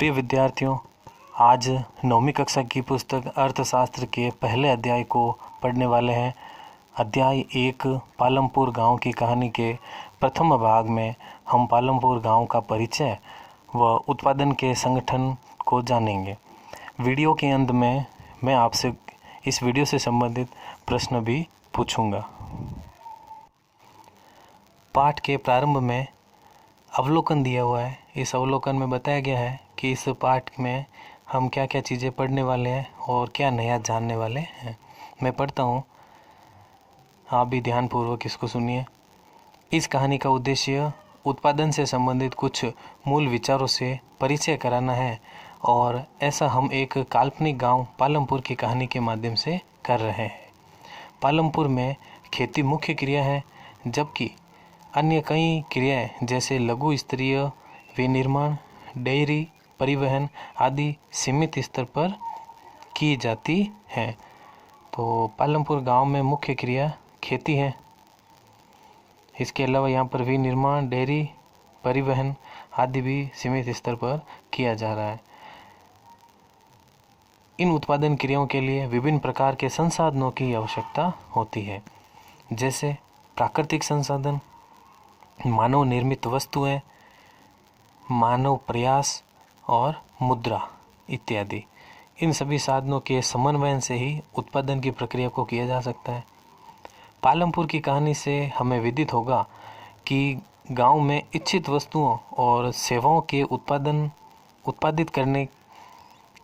प्रिय विद्यार्थियों, आज 9वीं कक्षा की पुस्तक अर्थशास्त्र के पहले अध्याय को पढ़ने वाले हैं। अध्याय 1 पालमपुर गांव की कहानी के प्रथम भाग में हम पालमपुर गांव का परिचय व उत्पादन के संगठन को जानेंगे। वीडियो के अंत में मैं आपसे इस वीडियो से संबंधित प्रश्न भी पूछूंगा। पाठ के प्रारंभ में अवलोकन दिया हुआ है। इस अवलोकन में बताया गया है कि इस पाठ में हम क्या क्या चीज़ें पढ़ने वाले हैं और क्या नया जानने वाले हैं। मैं पढ़ता हूँ, आप भी ध्यानपूर्वक इसको सुनिए। इस कहानी का उद्देश्य उत्पादन से संबंधित कुछ मूल विचारों से परिचय कराना है और ऐसा हम एक काल्पनिक गांव पालमपुर की कहानी के माध्यम से कर रहे हैं। पालमपुर में खेती मुख्य क्रिया है, जबकि अन्य कई क्रियाएं जैसे लघु स्तरीय विनिर्माण, डेयरी, परिवहन आदि सीमित स्तर पर की जाती हैं। तो पालमपुर गांव में मुख्य क्रिया खेती है। इसके अलावा यहाँ पर विनिर्माण, डेयरी, परिवहन आदि भी सीमित स्तर पर किया जा रहा है। इन उत्पादन क्रियाओं के लिए विभिन्न प्रकार के संसाधनों की आवश्यकता होती है, जैसे प्राकृतिक संसाधन, मानव निर्मित वस्तुएं, मानव प्रयास और मुद्रा इत्यादि। इन सभी साधनों के समन्वय से ही उत्पादन की प्रक्रिया को किया जा सकता है। पालमपुर की कहानी से हमें विदित होगा कि गांव में इच्छित वस्तुओं और सेवाओं के उत्पादित करने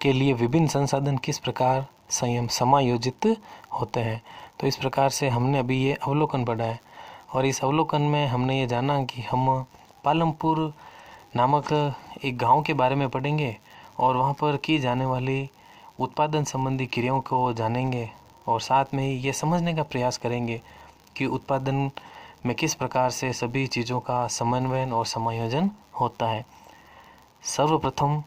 के लिए विभिन्न संसाधन किस प्रकार समायोजित होते हैं। तो इस प्रकार से हमने अभी ये अवलोकन पढ़ा है और इस अवलोकन में हमने ये जाना कि हम पालमपुर नामक एक गांव के बारे में पढ़ेंगे और वहाँ पर की जाने वाली उत्पादन संबंधी क्रियाओं को जानेंगे और साथ में ही ये समझने का प्रयास करेंगे कि उत्पादन में किस प्रकार से सभी चीज़ों का समन्वय और समायोजन होता है। सर्वप्रथम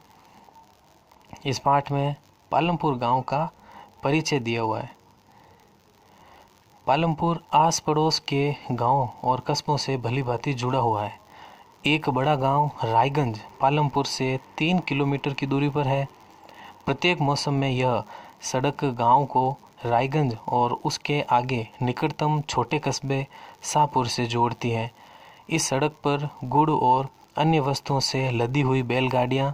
इस पाठ में पालमपुर गांव का परिचय दिया हुआ है। पालमपुर आस पड़ोस के गांव और कस्बों से भली भांति जुड़ा हुआ है। एक बड़ा गांव रायगंज पालमपुर से 3 किलोमीटर की दूरी पर है। प्रत्येक मौसम में यह सड़क गांव को रायगंज और उसके आगे निकटतम छोटे कस्बे शाहपुर से जोड़ती है। इस सड़क पर गुड़ और अन्य वस्तुओं से लदी हुई बैलगाड़ियां,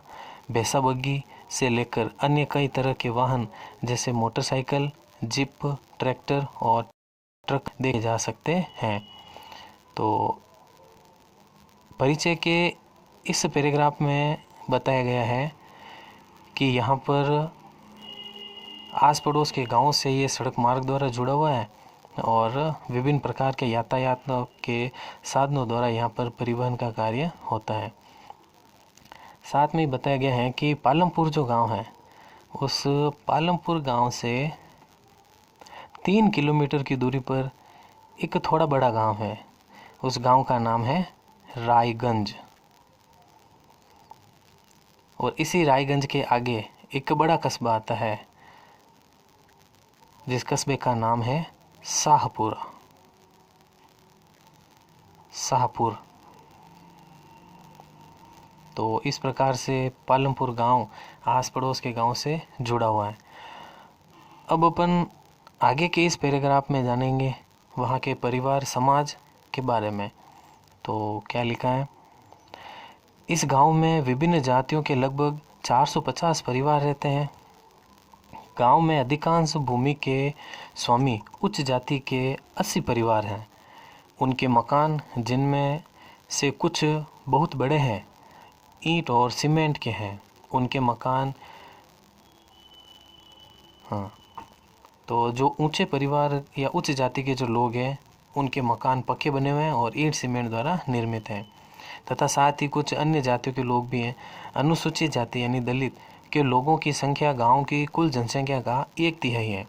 भैंसा बग्गी से लेकर अन्य कई तरह के वाहन जैसे मोटरसाइकिल, जीप, ट्रैक्टर और ट्रक देखे जा सकते हैं। तो परिचय के इस पैराग्राफ में बताया गया है कि यहाँ पर आस पड़ोस के गांवों से ये सड़क मार्ग द्वारा जुड़ा हुआ है और विभिन्न प्रकार के यातायात के साधनों द्वारा यहाँ पर परिवहन का कार्य होता है। साथ में ही बताया गया है कि पालमपुर जो गांव है, उस पालमपुर गांव से 3 किलोमीटर की दूरी पर एक थोड़ा बड़ा गांव है। उस गांव का नाम है रायगंज और इसी रायगंज के आगे एक बड़ा कस्बा आता है, जिस कस्बे का नाम है शाहपुर। तो इस प्रकार से पालमपुर गांव आस पड़ोस के गांव से जुड़ा हुआ है। अब अपन आगे के इस पैराग्राफ में जानेंगे वहाँ के परिवार समाज के बारे में। तो क्या लिखा है, इस गांव में विभिन्न जातियों के लगभग 450 परिवार रहते हैं। गांव में अधिकांश भूमि के स्वामी उच्च जाति के 80 परिवार हैं। उनके मकान, जिनमें से कुछ बहुत बड़े हैं, ईंट और सीमेंट के हैं। उनके मकान तो जो ऊंचे परिवार या उच्च जाति के जो लोग हैं, उनके मकान पक्के बने हुए हैं और ईंट सीमेंट द्वारा निर्मित हैं। तथा साथ ही कुछ अन्य जातियों के लोग भी हैं। अनुसूचित जाति यानी दलित के लोगों की संख्या गांव की कुल जनसंख्या का 1/3 है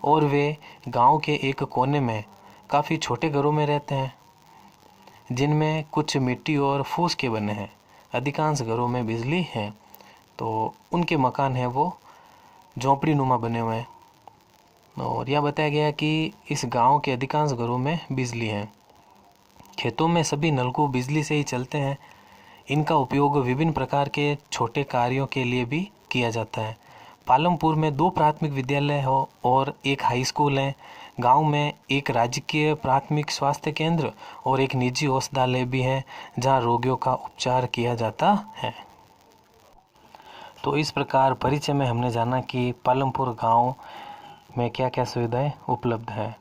और वे गांव के एक कोने में काफ़ी छोटे घरों में रहते हैं, जिनमें कुछ मिट्टी और फूस के बने हैं। अधिकांश घरों में बिजली है, तो उनके मकान हैं वो झोंपड़ी नुमा बने हुए हैं। और यह बताया गया कि इस गांव के अधिकांश घरों में बिजली है। खेतों में सभी नलकूप बिजली से ही चलते हैं। इनका उपयोग विभिन्न प्रकार के छोटे कार्यों के लिए भी किया जाता है। पालमपुर में 2 प्राथमिक विद्यालय हो और एक हाई स्कूल है। गांव में एक राजकीय प्राथमिक स्वास्थ्य केंद्र और एक निजी औषधालय भी है जहां रोगियों का उपचार किया जाता है। तो इस प्रकार परिचय में हमने जाना कि पालमपुर गांव में क्या क्या सुविधाएं उपलब्ध हैं।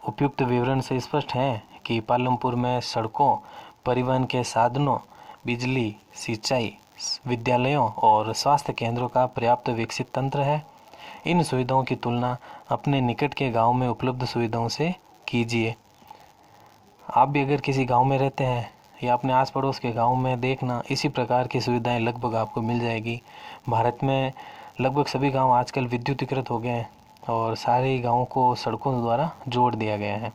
उपयुक्त विवरण से स्पष्ट है कि पालमपुर में सड़कों, परिवहन के साधनों, बिजली, सिंचाई, विद्यालयों और स्वास्थ्य केंद्रों का पर्याप्त विकसित तंत्र है। इन सुविधाओं की तुलना अपने निकट के गांव में उपलब्ध सुविधाओं से कीजिए। आप भी अगर किसी गांव में रहते हैं या अपने आस पड़ोस के गांव में देखना, इसी प्रकार की सुविधाएं लगभग आपको मिल जाएगी। भारत में लगभग सभी गांव आजकल विद्युतीकृत हो गए हैं और सारे गांवों को सड़कों द्वारा जोड़ दिया गया है।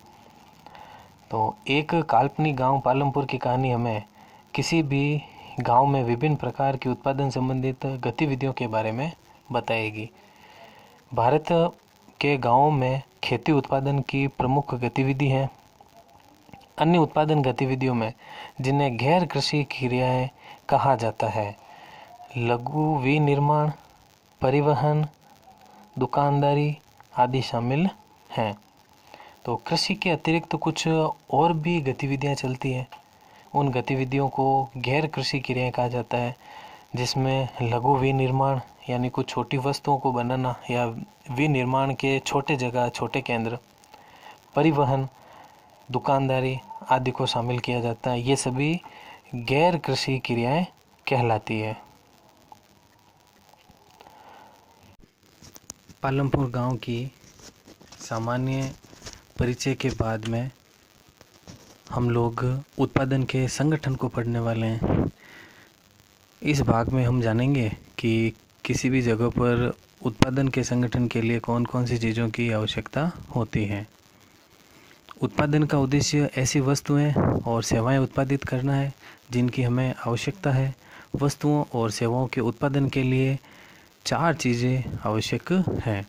तो एक काल्पनिक गांव पालमपुर की कहानी हमें किसी भी गांव में विभिन्न प्रकार की उत्पादन संबंधित गतिविधियों के बारे में बताएगी। भारत के गांवों में खेती उत्पादन की प्रमुख गतिविधि है। अन्य उत्पादन गतिविधियों में जिन्हें गैर कृषि क्रियाएं कहा जाता है, लघु विनिर्माण, परिवहन, दुकानदारी आदि शामिल हैं। तो कृषि के अतिरिक्त कुछ और भी गतिविधियां चलती हैं। उन गतिविधियों को गैर कृषि क्रियाएं कहा जाता है, जिसमें लघु विनिर्माण यानी कुछ छोटी वस्तुओं को बनाना या विनिर्माण के छोटे जगह, छोटे केंद्र, परिवहन, दुकानदारी आदि को शामिल किया जाता है। ये सभी गैर कृषि क्रियाएं कहलाती है। पालमपुर गांव की सामान्य परिचय के बाद में हम लोग उत्पादन के संगठन को पढ़ने वाले हैं। इस भाग में हम जानेंगे कि किसी भी जगह पर उत्पादन के संगठन के लिए कौन कौन सी चीज़ों की आवश्यकता होती है। उत्पादन का उद्देश्य ऐसी वस्तुएं और सेवाएं उत्पादित करना है जिनकी हमें आवश्यकता है। वस्तुओं और सेवाओं के उत्पादन के लिए 4 चीज़ें आवश्यक हैं।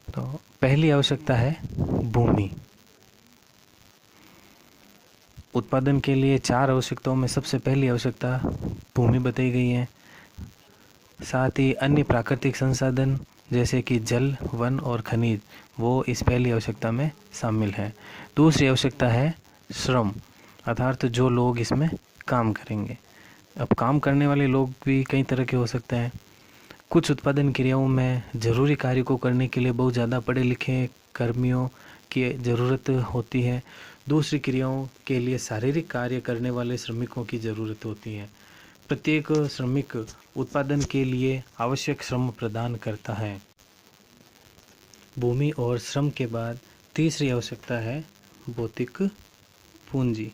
तो पहली आवश्यकता है भूमि। उत्पादन के लिए 4 आवश्यकताओं में सबसे पहली आवश्यकता भूमि बताई गई है। साथ ही अन्य प्राकृतिक संसाधन जैसे कि जल, वन और खनिज, वो इस पहली आवश्यकता में शामिल है। दूसरी आवश्यकता है श्रम, अर्थात जो लोग इसमें काम करेंगे। अब काम करने वाले लोग भी कई तरह के हो सकते हैं। कुछ उत्पादन क्रियाओं में जरूरी कार्य को करने के लिए बहुत ज़्यादा पढ़े लिखे कर्मियों की ज़रूरत होती है। दूसरी क्रियाओं के लिए शारीरिक कार्य करने वाले श्रमिकों की ज़रूरत होती है। प्रत्येक श्रमिक उत्पादन के लिए आवश्यक श्रम प्रदान करता है। भूमि और श्रम के बाद तीसरी आवश्यकता है भौतिक पूंजी।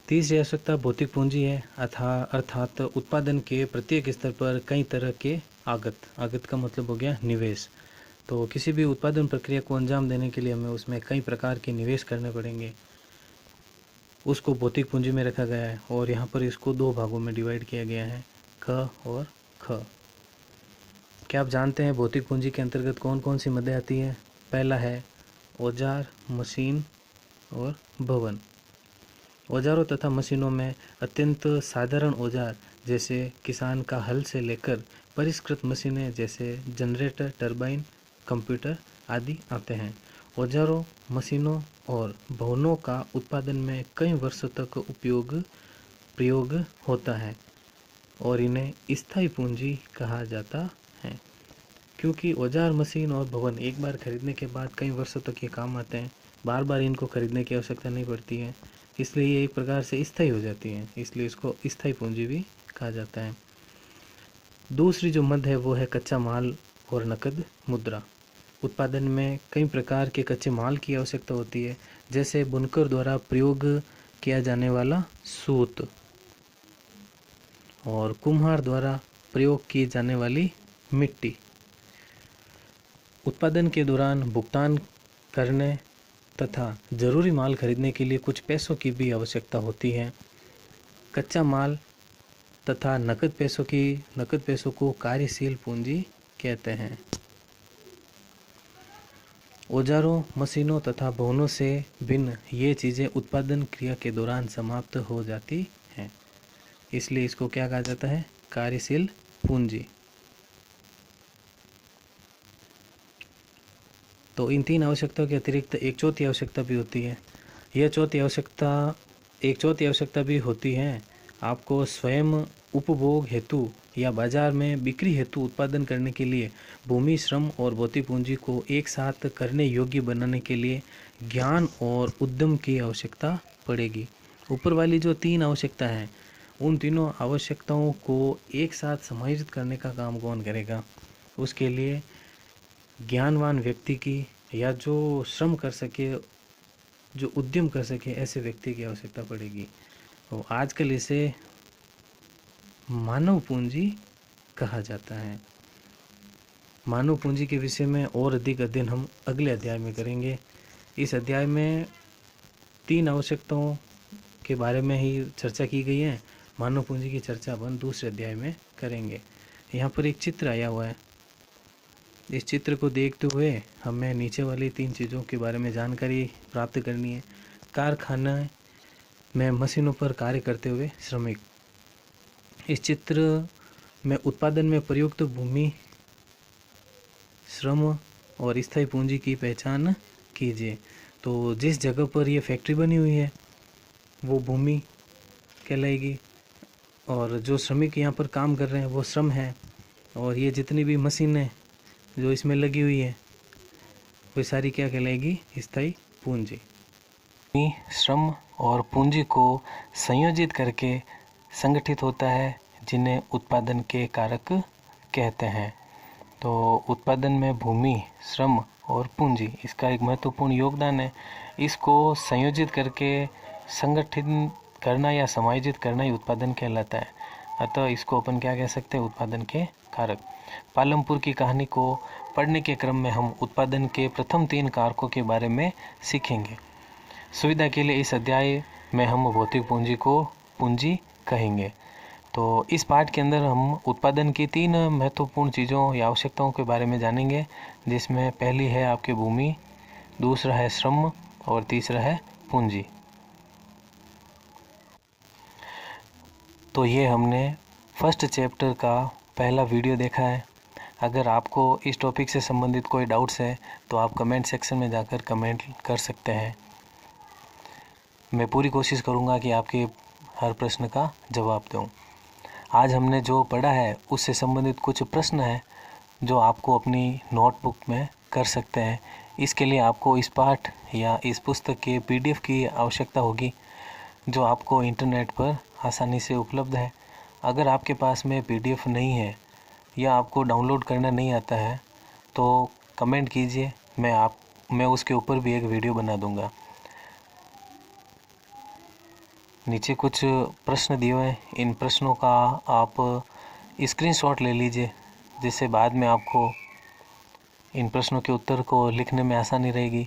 तीसरी आवश्यकता भौतिक पूंजी है, अर्थात उत्पादन के प्रत्येक स्तर पर कई तरह के आगत का मतलब हो गया निवेश। तो किसी भी उत्पादन प्रक्रिया को अंजाम देने के लिए हमें उसमें कई प्रकार के निवेश करने पड़ेंगे। उसको भौतिक पूंजी में रखा गया है और यहाँ पर इसको 2 भागों में डिवाइड किया गया है, क और ख। क्या आप जानते हैं भौतिक पूंजी के अंतर्गत कौन कौन सी मदें आती हैं? पहला है औजार, मशीन और भवन। औजारों तथा मशीनों में अत्यंत साधारण औजार जैसे किसान का हल से लेकर परिष्कृत मशीनें जैसे जनरेटर, टरबाइन, कंप्यूटर आदि आते हैं। औजारों, मशीनों और भवनों का उत्पादन में कई वर्षों तक प्रयोग होता है और इन्हें स्थायी पूंजी कहा जाता है, क्योंकि औजार, मशीन और भवन एक बार खरीदने के बाद कई वर्षों तक ये काम आते हैं। बार बार इनको खरीदने की आवश्यकता नहीं पड़ती है, इसलिए ये एक प्रकार से स्थायी हो जाती हैं, इसलिए इसको स्थायी पूंजी भी कहा जाता है। दूसरी जो मद है वो है कच्चा माल और नकद मुद्रा। उत्पादन में कई प्रकार के कच्चे माल की आवश्यकता होती है, जैसे बुनकर द्वारा प्रयोग किया जाने वाला सूत और कुम्हार द्वारा प्रयोग की जाने वाली मिट्टी। उत्पादन के दौरान भुगतान करने तथा जरूरी माल खरीदने के लिए कुछ पैसों की भी आवश्यकता होती है। कच्चा माल तथा नकद पैसों को कार्यशील पूंजी कहते हैं। औजारों, मशीनों तथा भवनों से भिन्न ये चीज़ें उत्पादन क्रिया के दौरान समाप्त हो जाती हैं, इसलिए इसको क्या कहा जाता है? कार्यशील पूंजी। तो इन तीन आवश्यकताओं के अतिरिक्त एक चौथी आवश्यकता भी होती है। यह एक चौथी आवश्यकता भी होती है, आपको स्वयं उपभोग हेतु या बाजार में बिक्री हेतु उत्पादन करने के लिए भूमि, श्रम और भौतिक पूंजी को एक साथ करने योग्य बनाने के लिए ज्ञान और उद्यम की आवश्यकता पड़ेगी। ऊपर वाली जो तीन आवश्यकता हैं, उन तीनों आवश्यकताओं को एक साथ समायोजित करने का काम कौन करेगा? उसके लिए ज्ञानवान व्यक्ति की, या जो श्रम कर सके, जो उद्यम कर सके, ऐसे व्यक्ति की आवश्यकता पड़ेगी। तो आजकल इसे मानव पूंजी कहा जाता है। मानव पूंजी के विषय में और अधिक अध्ययन हम अगले अध्याय में करेंगे। इस अध्याय में तीन आवश्यकताओं के बारे में ही चर्चा की गई है। मानव पूंजी की चर्चा अपन दूसरे अध्याय में करेंगे। यहाँ पर एक चित्र आया हुआ है, इस चित्र को देखते हुए हमें नीचे वाली तीन चीज़ों के बारे में जानकारी प्राप्त करनी है। कारखाना में मशीनों पर कार्य करते हुए श्रमिक। इस चित्र में उत्पादन में प्रयुक्त भूमि, श्रम और स्थायी पूंजी की पहचान कीजिए। तो जिस जगह पर ये फैक्ट्री बनी हुई है वो भूमि कहलाएगी, और जो श्रमिक यहाँ पर काम कर रहे हैं वो श्रम है, और ये जितनी भी मशीनें जो इसमें लगी हुई है वो सारी क्या कहलाएगी? स्थायी पूंजी। श्रम और पूंजी को संयोजित करके संगठित होता है, जिन्हें उत्पादन के कारक कहते हैं। तो उत्पादन में भूमि, श्रम और पूंजी, इसका एक महत्वपूर्ण योगदान है। इसको संयोजित करके संगठित करना या समायोजित करना ही उत्पादन कहलाता है। अतः इसको अपन क्या कह सकते हैं? उत्पादन के कारक। पालमपुर की कहानी को पढ़ने के क्रम में हम उत्पादन के प्रथम तीन कारकों के बारे में सीखेंगे। सुविधा के लिए इस अध्याय में हम भौतिक पूंजी को पूंजी कहेंगे। तो इस पाठ के अंदर हम उत्पादन की तीन महत्वपूर्ण चीज़ों या आवश्यकताओं के बारे में जानेंगे, जिसमें पहली है आपकी भूमि, दूसरा है श्रम और तीसरा है पूंजी। तो ये हमने फर्स्ट चैप्टर का पहला वीडियो देखा है। अगर आपको इस टॉपिक से संबंधित कोई डाउट्स है तो आप कमेंट सेक्शन में जाकर कमेंट कर सकते हैं। मैं पूरी कोशिश करूँगा कि आपके हर प्रश्न का जवाब दूँ। आज हमने जो पढ़ा है उससे संबंधित कुछ प्रश्न हैं जो आपको अपनी नोटबुक में कर सकते हैं। इसके लिए आपको इस पाठ या इस पुस्तक के PDF की आवश्यकता होगी, जो आपको इंटरनेट पर आसानी से उपलब्ध है। अगर आपके पास में PDF नहीं है या आपको डाउनलोड करना नहीं आता है तो कमेंट कीजिए, मैं उसके ऊपर भी एक वीडियो बना दूंगा। नीचे कुछ प्रश्न दिए हुए हैं, इन प्रश्नों का आप स्क्रीनशॉट ले लीजिए, जिससे बाद में आपको इन प्रश्नों के उत्तर को लिखने में आसानी रहेगी।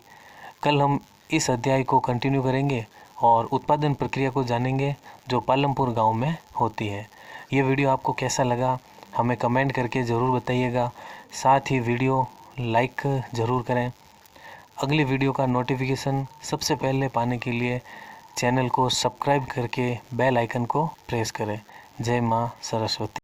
कल हम इस अध्याय को कंटिन्यू करेंगे और उत्पादन प्रक्रिया को जानेंगे जो पालमपुर गांव में होती है। ये वीडियो आपको कैसा लगा हमें कमेंट करके ज़रूर बताइएगा। साथ ही वीडियो लाइक ज़रूर करें। अगली वीडियो का नोटिफिकेशन सबसे पहले पाने के लिए चैनल को सब्सक्राइब करके बेल आइकन को प्रेस करें। जय माँ सरस्वती।